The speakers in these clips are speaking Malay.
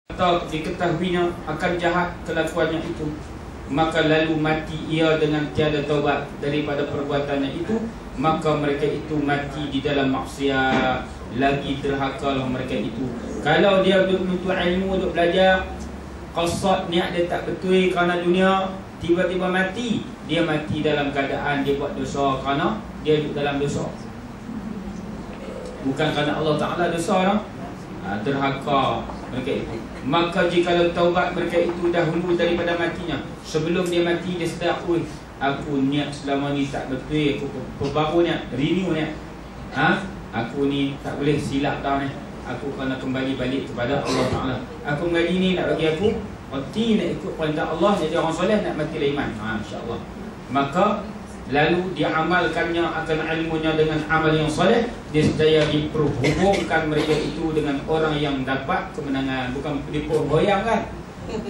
atau diketahuinya akan jahat kelakuannya itu, maka lalu mati ia dengan tiada taubat daripada perbuatannya itu, maka mereka itu mati di dalam maksiat, lagi derhakalah mereka itu. Kalau dia duduk menuntut ilmu, duduk belajar, qasad niat dia tak betul kerana dunia, tiba-tiba mati, dia mati dalam keadaan dia buat dosa kerana dia duduk dalam dosa, bukan kerana Allah Ta'ala dosa orang. Derhaka mereka itu. Maka jikalau taubat mereka itu dahulu daripada matinya, sebelum dia mati dia sedar, aku niat selama ni tak betul, aku perbaru niat, renew niat, aku ni tak boleh silap dah ni, aku kena kembali balik kepada Allah Ta'ala. Aku kembali ni nak bagi aku mati, nak ikut perintah Allah, jadi orang soleh, nak mati lah iman, insyaAllah. Maka lalu diamalkannya akan ilmunya dengan amal yang soleh, dia sedaya diperhubungkan mereka itu dengan orang yang dapat kemenangan. Bukan dipergoyangkan,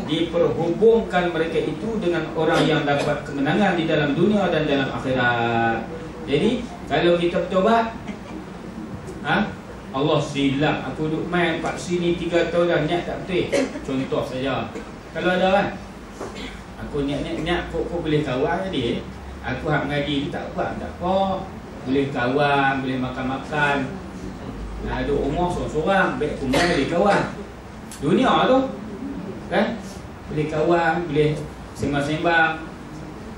diperhubungkan mereka itu dengan orang yang dapat kemenangan di dalam dunia dan dalam akhirat. Jadi kalau kita bertobat, Allah silap, aku duduk main kat sini 3 tahun dah, niat tak betul. Contoh saja, kalau ada kan, aku niat kok boleh kawan jadi, aku hak mengaji tu tak buat, tak apa, boleh kawan, boleh makan-makan, ada umur seorang-seorang, baik kumai boleh kawan. Dunia tu kan, boleh kawan, boleh sembang-sembang,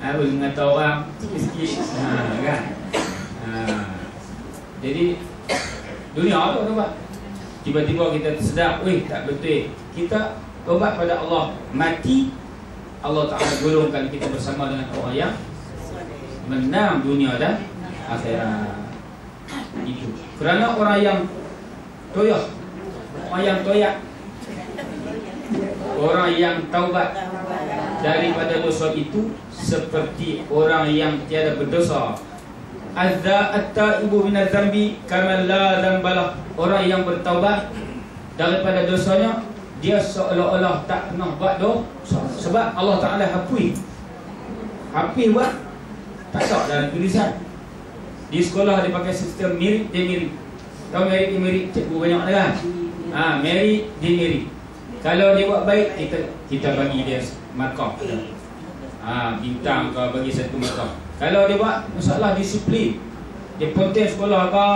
boleh mengata orang sikit-sikit, kan. Jadi dunia tu nampak, tiba-tiba kita tersedar, tak betul, kita tobat pada Allah, mati, Allah Ta'ala golongkan kita bersama dengan orang yang menang dunia dan akhirat. Itu kerana orang yang toyah, orang yang toyak, orang yang taubat daripada dosa itu seperti orang yang tiada berdosa. At-taibu minadz dzambi kama la dzambalah. Orang yang bertaubat daripada dosanya, dia seolah-olah tak pernah buat dosa, sebab Allah Ta'ala hapus buat, tak ada dalam tulisan. Di sekolah dia pakai sistem merit demerit. Tahu merit demerit? Cikgu banyak kan? Merit demerit. Kalau dia buat baik, kita bagi dia markah. Bintang ke, bagi 1 markah. Kalau dia buat masalah disiplin, dia pontes sekolah ke,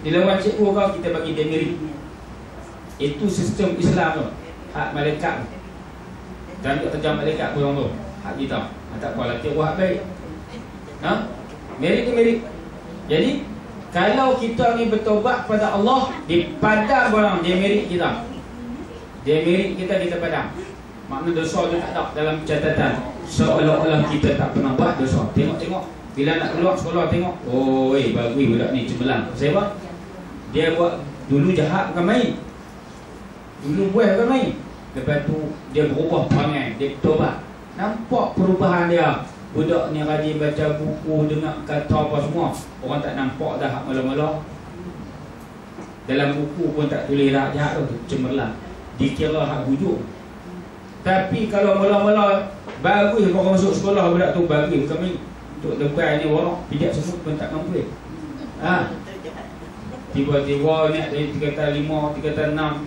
dia lawan cikgu ke, kita bagi demerit. Itu sistem Islam tu. Hak malaikat. Dan tak terjam malaikat pun tu. Hak kita. Tak apa lah, kita buat baik. Merit. Jadi kalau kita ni bertobat pada Allah, dipadam orang demerit kita. Demerit kita padam. Makna dosa tu tak ada dalam catatan. Seolah-olah kita tak pernah buat dosa. Tengok bila nak keluar sekolah, tengok, bagus budak ni cemerlang. Sebab dia buat dulu jahat bukan main, dulu buat bukan main. Lepas tu dia berubah perangai, dia bertobat. Nampak perubahan dia. Budak ni rajin baca buku, dengar kata apa semua. Orang tak nampak dah hak mula-mula. Dalam buku pun tak tulis dah jahat tu, cemerlang. Dikira hak hujung. Tapi kalau mula-mula bagus, kau masuk sekolah budak tu bagus, kami untuk lebay ni orang pijak semut pun tak mampu. Tiba-tiba ni dari tingkatan 5, tingkatan 6,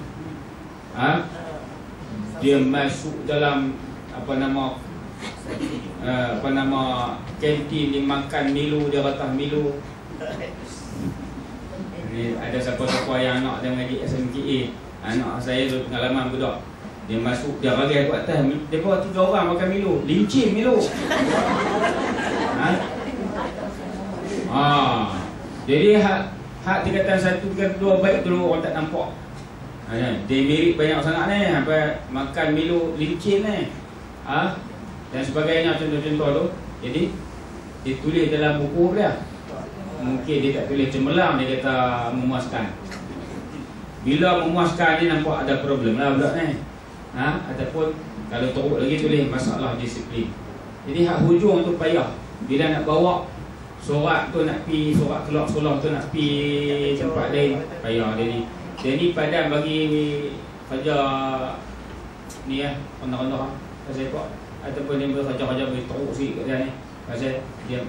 dia masuk dalam kantin, dia makan Milo, dia ratah Milo. Ni ada siapa-siapa yang anak dia mengaji SMKA, anak saya tu pengalaman budak. Dia masuk, dia ragai kat atas, dia bawa 3 orang makan Milo, lincin Milo. Jadi hak tingkatan 1, tingkatan 2 baik dulu orang tak nampak. Demerit banyak sangat ni, apa makan Milo lincin ni, dan sebagainya, contoh-contoh tu. Jadi dia tulis dalam buku dia. Mungkin dia tak tulis cemerlang, dia kata memuaskan. Bila memuaskan, dia nampak ada problem lah budak ni. Ataupun kalau teruk lagi tulis masalah disiplin. Jadi hak hujung tu payah. Bila nak bawa sorak tu, nak pi sorak keluar sekolah tu, nak pi tempat lain, payah dia ni. Dia ni padam bagi kerja ni rendah-rendah pasal apa, ataupun dia kerja-kerja boleh teruk sikit kat dia ni pasal dia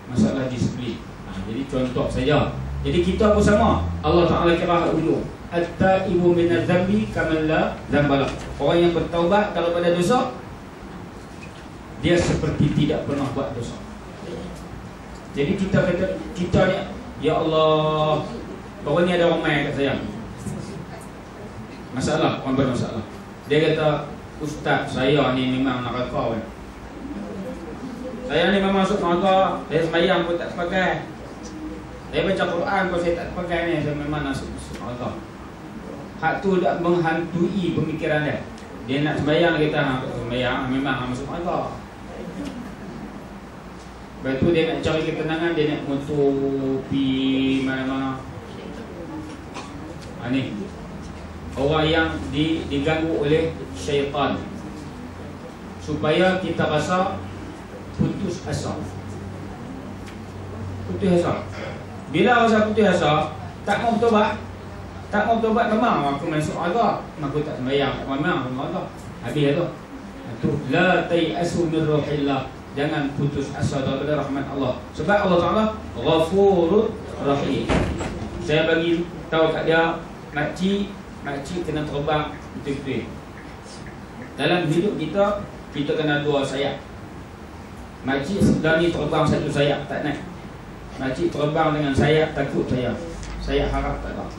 masalah disiplin. Jadi contoh saja. Jadi kita pun sama. Allah Ta'ala kira hak hujung. At-taibu minadz dzambi kama la dzambala. Orang yang bertaubat daripada dosa, dia seperti tidak pernah buat dosa. Jadi kita kata, kita ni, ya Allah, baru ni ada orang main kat saya, masalah, orang bermasalah. Dia kata, Ustaz, saya ni memang neraka kan. Saya ni memang masuk neraka. Saya sembahyang pun tak sepakai. Saya baca Quran pun saya tak sepakai ni. Saya memang masuk neraka. Hak tu dah menghantui pemikiran dia. Dia nak sembahyang, dia kata, sembahyang memang masuk neraka. Lepas tu dia nak cari ketenangan, dia nak motor pergi mana-mana. Ni orang yang diganggu oleh syaitan, supaya kita rasa putus asa. Putus asa. Bila rasa putus asa, tak mau bertobat. Tak mau bertobat, memang aku masuk neraka. Aku tak sembahyang, memang aku neraka. Habis tu. Tu la tai'asu min ruhillah. Jangan putus asa daripada rahmat Allah. Sebab Allah Taala Ghafurur Rahim. Saya bagi tahu kat dia, makcik kena terbang betul-betul. Dalam hidup kita, kita kena dua sayap. Makcik dah ni terbang satu sayap, tak naik. Makcik terbang dengan sayap, takut saya harap tak ada.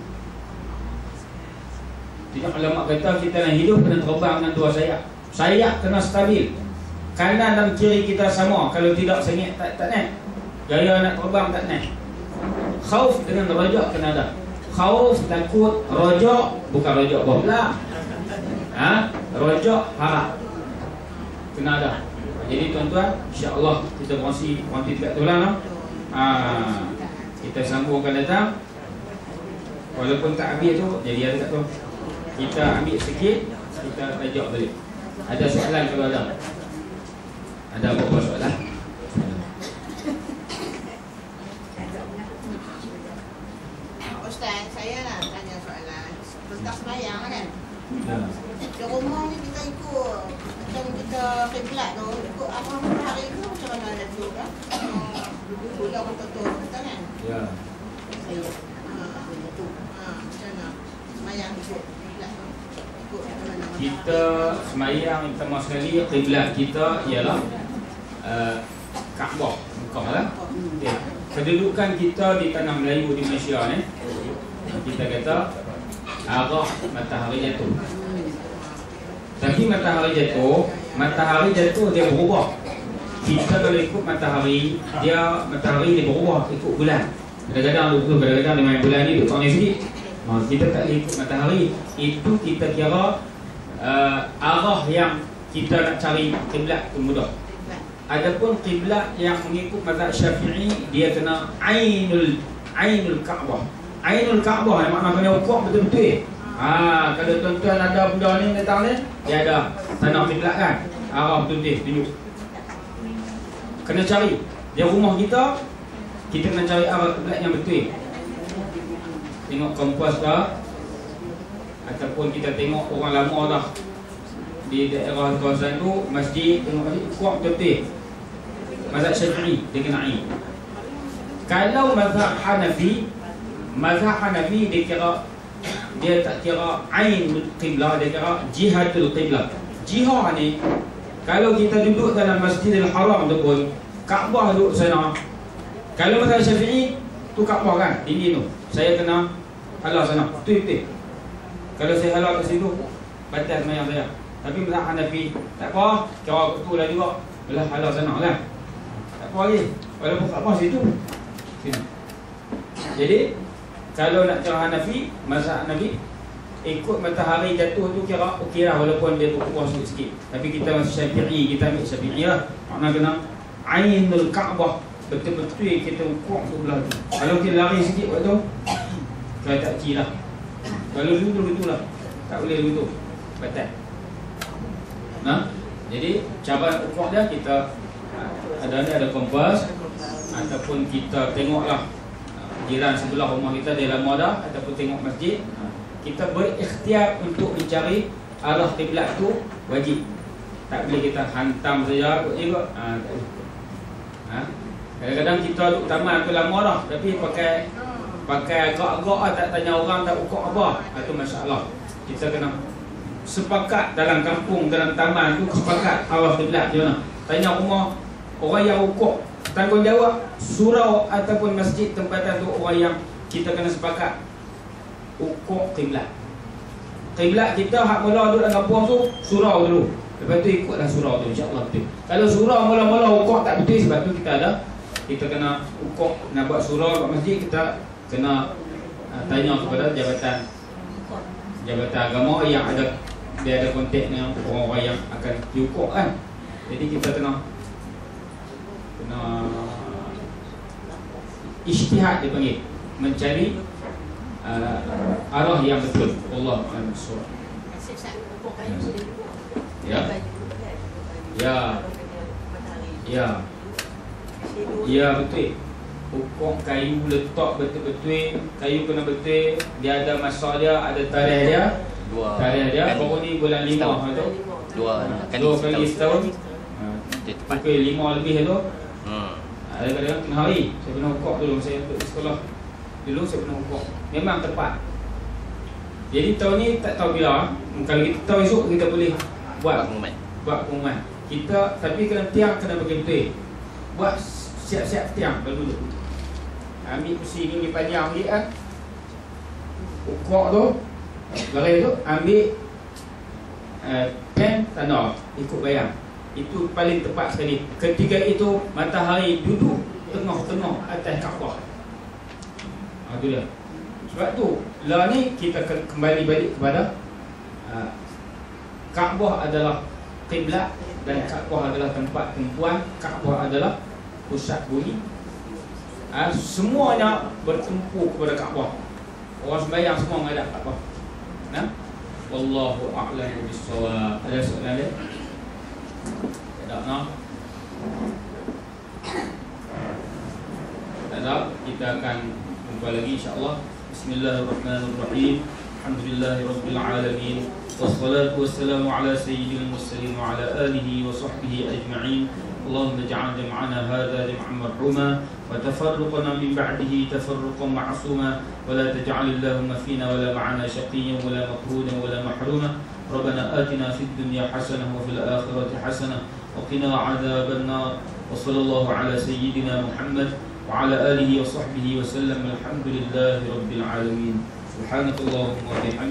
Tidak, ulama kata kita nak hidup kena terbang dengan dua sayap. Sayap kena stabil, kanan dan kiri kita sama. Kalau tidak, sengit tak naik. Gaya nak terbang tak naik. Khauf dengan rajak kena ada. Khauf, takut, rajak, bukan rajak bohlam. Rajak, harap kena ada. Jadi tuan-tuan, insya-Allah kita berkongsi nanti dekat tu lah. Kita sambung akan datang. Walaupun tak habis tu, jadi ada kat tu. Kita ambil sikit, kita rajak balik. Ada soalan kalau ada? Ada apa-apa soalan? Ustaz, saya nak tanya soalan tentang sembahyang kan? Ya. Di rumah ni kita ikut macam kita kiblat tu, ikut arah matahari tu macam mana ada tu kan? Dulu dah betul-betul betul kan? Ya. Saya betul. Macam mana sembahyang ikut kiblat tu? Ikut macam mana? Kita sembahyang pertama sekali, kiblat kita ialah Kaabah, Mekah lah. Okay. Kedudukan kita di tanah Melayu di Malaysia ni, kita kata arah matahari jatuh. Tapi matahari jatuh dia berubah. Kita kalau ikut matahari dia berubah ikut bulan. Kadang-kadang 20, kadang-kadang 5 bulan ni duduk tahun ni sikit. Kita tak boleh ikut matahari. Itu kita kira arah yang kita nak cari kiblat tu mudah. Adapun kiblat yang mengikut mazhab Syafi'i, dia kena ainul Kaabah. Ainul Kaabah makna kena ukur betul-betul. Kalau tuan-tuan ada benda ni datang ni, dia ada tanah kiblat kan. Arah betul-betul tunjuk. Kena cari. Dia rumah kita kena cari arah kiblat yang betul. Tengok kompas dah, ataupun kita tengok orang lama dah di daerah kawasan tu, masjid, tengok masjid kuat betul-betul. Mazhab Syafi'i dia kena ain. Kalau mazhab Hanafi dia kira, dia tak kira ainul qiblah, dia kira jihatul qiblah. Jihad ni, kalau kita duduk dalam Masjidil Haram tu pun, Kaabah duduk sana. Kalau mazhab Syafi'i tu Kaabah kan, dinding tu, saya kena halau sana, betul-betul. Kalau saya halau kat situ, batal sembahyang saya. Tapi mazhab Hanafi tak apa, kira betul lah juga, belah halau sana lah. Tak apa lagi, walaupun Kaabah situ. Sini. Jadi kalau nak cara Hanafi, mazhab Hanafi, ikut matahari jatuh tu kira okey lah, walaupun dia berubah sikit-sikit. Tapi kita masih Syafi'i, kita ambil Syafi'i lah. Makna kena ainul Kaabah, betul-betul kita ukur sebelah tu. Kalau kita lari sikit waktu, kalau tak cik lah. Kalau begitu lah, tak boleh begitu, batal. Jadi cara ukur dia, kita ada kompas, ataupun kita tengoklah jiran sebelah rumah kita dia lama dah, ataupun tengok masjid, kita berikhtiar untuk mencari arah kiblat tu wajib. Tak boleh kita hantam saja ikut. Tak boleh. Kadang-kadang kita duduk taman tu lama dah, tapi pakai agak-agak tak tanya orang, tak ukur apa. Itu masalah. Kita kena sepakat dalam kampung, dalam taman tu sepakat arah kiblat macam mana? Tanya rumah orang yang rukuk, tanggungjawab surau ataupun masjid tempatan tu orang yang kita kena sepakat rukuk kiblat. Kiblat kita hak mula duduk dalam kampung tu surau dulu. Lepas tu ikutlah surau tu, insya-Allah betul. Kalau surau mula-mula rukuk tak betul, sebab tu kita kena rukuk nak buat surau, buat masjid, kita kena tanya kepada jabatan agama yang dia ada kontak dengan orang-orang yang akan diukur kan. Jadi kita kena ijtihad dia panggil, mencari arah yang betul. Allah Subhanahu. Ya betul. Ukur kayu letak betul-betul, kayu kena betul, dia ada masa dia, ada tarikh dia. Tarikh dia baru ni bulan 5 tu. Dua kali setahun. Okey 5 lebih tu. Ada kadang-kadang kena hari. Saya pernah ukur dulu saya untuk sekolah. Dulu saya pernah ukur. Memang tepat. Jadi tahun ni tak tahu bila. Kalau kita tahu esok kita boleh buat pengumuman. Kita tapi kena tiang kena bagi betul. Buat siap-siap tiang dulu. Ambil kursi ni panjang ambil kan. Ukur tu, garis tu ambil pen tanda ikut bayang. Itu paling tepat sekali. Ketika itu matahari duduk tengah-tengah atas Kaabah. Itu dia. Sebab tu lah ni kita kembali balik kepada Kaabah adalah kiblat dan Kaabah adalah tempat tumpuan, Kaabah adalah pusat bumi. Semuanya bertumpu kepada Kaabah. Orang sembahyang semua menghadap Kaabah. Nah, wallahu a'lam bissawab. Ada soalan lain? Tak nak? Tak ada. Kita akan jumpa lagi insya-Allah. Bismillahirrahmanirrahim. Alhamdulillahirabbil alamin. Wassalatu wassalamu ala sayyidil mursalin wa ala alihi wa sahbihi ajma'in. اللهم اجعل جمعنا هذا جمعا مرحوما وتفرقنا من بعده تفرقا معصوما ولا تجعل اللهم فينا ولا معنا شقيا ولا مطرودا ولا محروما ربنا آتنا في الدنيا حسنة وفي الآخرة حسنة وقنا عذاب النار وصلى الله على سيدنا محمد وعلى آله وصحبه وسلم الحمد لله رب العالمين سبحانك اللهم وبحمدك